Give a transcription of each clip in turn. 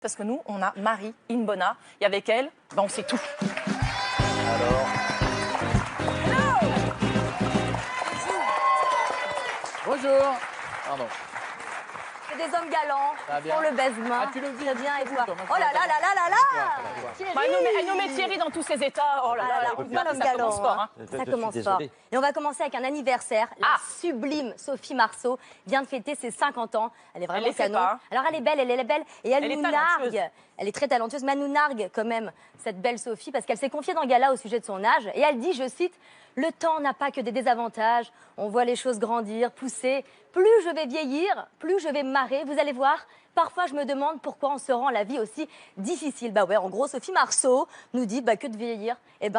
Parce que nous, on a Marie Inbona. Et avec elle, on sait tout. Alors. Bonjour. Pardon. C'est des hommes galants, bien. pour le baise-main. Ah, tu le vis. Très bien, et toi? Toi, moi, Oh là là là là là là Thierry. Bah, elle nous met Thierry dans tous ses états. Oh là là, on là, l'homme ça galant. commence fort. Hein. Ça commence fort. Et on va commencer avec un anniversaire. La sublime Sophie Marceau vient de fêter ses 50 ans. Elle est vraiment Elle les fait canon. pas, hein. Alors elle est belle. Et elle Elle est nous talentueuse. nargue. Elle est très talentueuse, mais elle nous nargue quand même, cette belle Sophie, parce qu'elle s'est confiée dans Gala au sujet de son âge. Et elle dit, je cite, « Le temps n'a pas que des désavantages. On voit les choses grandir, pousser. Plus je vais vieillir, plus je vais me marrer. Vous allez voir, parfois je me demande pourquoi on se rend la vie aussi difficile. » Bah ouais, en gros, Sophie Marceau nous dit que de vieillir,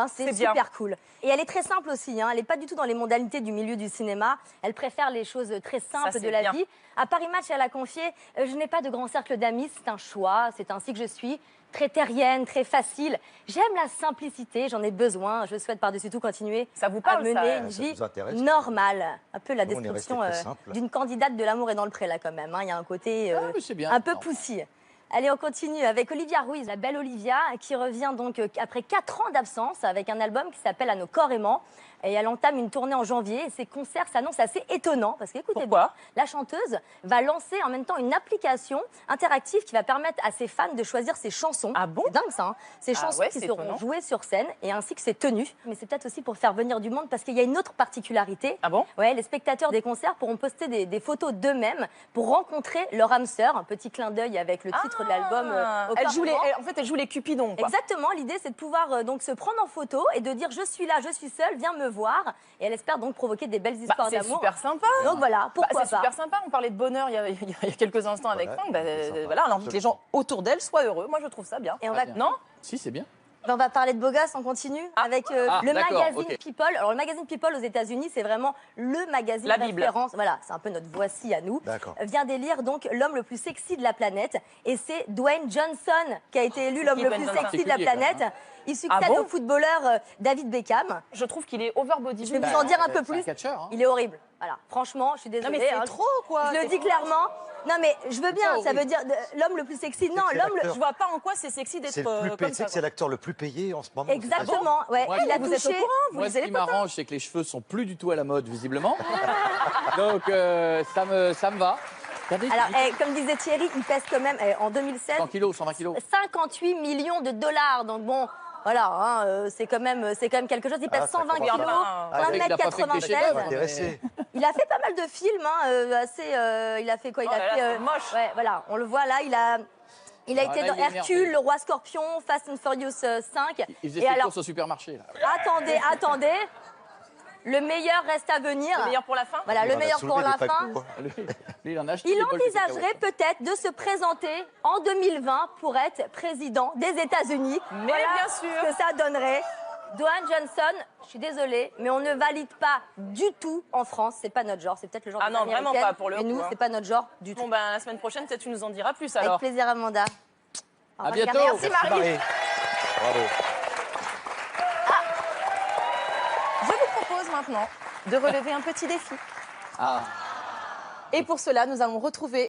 c'est super bien. cool. Et elle est très simple aussi, hein. Elle n'est pas du tout dans les modalités du milieu du cinéma. Elle préfère les choses très simples de la bien. vie. À Paris Match, elle a confié, je n'ai pas de grand cercle d'amis, c'est un choix, c'est ainsi que je suis. Très terrienne, très facile. J'aime la simplicité, j'en ai besoin. Je souhaite par-dessus tout continuer Ça vous parle, à mener ça une vie vous intéresse normale. Un peu la Nous, on est resté description très simple. d'une candidate de l'amour et dans le pré, là, quand même. Hein. Il y a un côté mais c'est bien. un peu Non. poussi. Allez, on continue avec Olivia Ruiz, la belle Olivia, qui revient donc après 4 ans d'absence avec un album qui s'appelle À nos corps aimants. Et elle entame une tournée en janvier. Et ses concerts s'annoncent assez étonnants. Parce qu'écoutez Pourquoi bien, la chanteuse va lancer en même temps une application interactive qui va permettre à ses fans de choisir ses chansons. Ah bon? C'est dingue ça, hein. Ces chansons ouais, qui c'est seront étonnant. jouées sur scène et ainsi que ses tenues. Mais c'est peut-être aussi pour faire venir du monde parce qu'il y a une autre particularité. Ah bon? Ouais, les spectateurs des concerts pourront poster des photos d'eux-mêmes pour rencontrer leur âme sœur. Un petit clin d'œil avec le titre de l'album. En fait, elle joue les cupidons, quoi. Exactement, l'idée c'est de pouvoir donc se prendre en photo et de dire je suis là, je suis seule, viens me voir. Et elle espère donc provoquer des belles histoires C'est d'amour. super sympa. Donc voilà, pourquoi c'est pas. super sympa. On parlait de bonheur il y a quelques instants avec Voilà, Franck. c'est sympa. Voilà, on a envie que les gens autour d'elle soient heureux. Moi, je trouve ça bien. Et on va, bien. Non? Si, c'est bien. on va parler de beau gosse, on continue avec le d'accord, magazine ok. People. Alors le magazine People aux États-Unis, c'est vraiment le magazine La Bible. référence. Voilà, c'est un peu notre voici à nous. D'accord. Vient d'élire donc l'homme le plus sexy de la planète. Et c'est Dwayne Johnson qui a été élu l'homme qui, le Dwayne plus Johnson? sexy de la C'est qui, quand même, planète. Il succède Ah bon au footballeur David Beckham. Je trouve qu'il est overbody. Je vais vous en dire un peu C'est un plus. catcheur, hein. Il est horrible. Voilà, franchement, je suis désolée. Non, mais c'est hein. trop, quoi. Je le dis clairement. Non, mais je veux bien, ça veut dire l'homme le plus sexy. Non, c'est l'homme le... l'acteur. Je vois pas en quoi c'est sexy d'être C'est le plus comme payé, ça. c'est l'acteur le plus payé en ce moment. Exactement, ouais. Moi, Il a vous êtes au touché. courant, vous Moi, lisez ce les qui potins. m'arrange, c'est que les cheveux sont plus du tout à la mode, visiblement. Donc, ça me va. Regardez, Alors, comme disait Thierry, il pèse quand même, en 2016, 100 kilos, 120 kilos. 58 millions de dollars. Donc bon, voilà, hein, c'est quand même quelque chose. Il pèse Ah, ça 120 commence kilos, bien. Ah, c'est vrai qu'il a pas fait que des 1m96. chefs-d'œuvre, hein. Intéressé. Il a fait pas mal de films, hein, il a fait quoi? Il Oh a là là, fait, c'est moche. Ouais, voilà, on le voit là, il a été là, dans il est énervé. Hercule, Le Roi Scorpion, Fast and Furious 5. Il faisait Et ses alors, courses au supermarché. Là. attendez, le meilleur reste à venir. Le meilleur pour la fin? Voilà, le On a meilleur soulevé pour des la packs, fin. quoi. Lui, il en a acheté Il des bols de envisagerait cacahuètes. peut-être de se présenter en 2020 pour être président des États-Unis. Mais bien sûr. Ce que ça donnerait. Dwayne Johnson, je suis désolée, mais on ne valide pas du tout en France. C'est pas notre genre. C'est peut-être le genre Ah des non, vraiment Américaines, pas, pour le mais coup, nous, hein. c'est pas notre genre du Bon, tout. ben, la semaine prochaine, peut-être tu nous en diras plus Avec alors. plaisir, Amanda. Au À revoir, bientôt. Gary. Merci Marie. Bravo. Je vous propose maintenant de relever un petit défi. Ah. Et pour cela, nous allons retrouver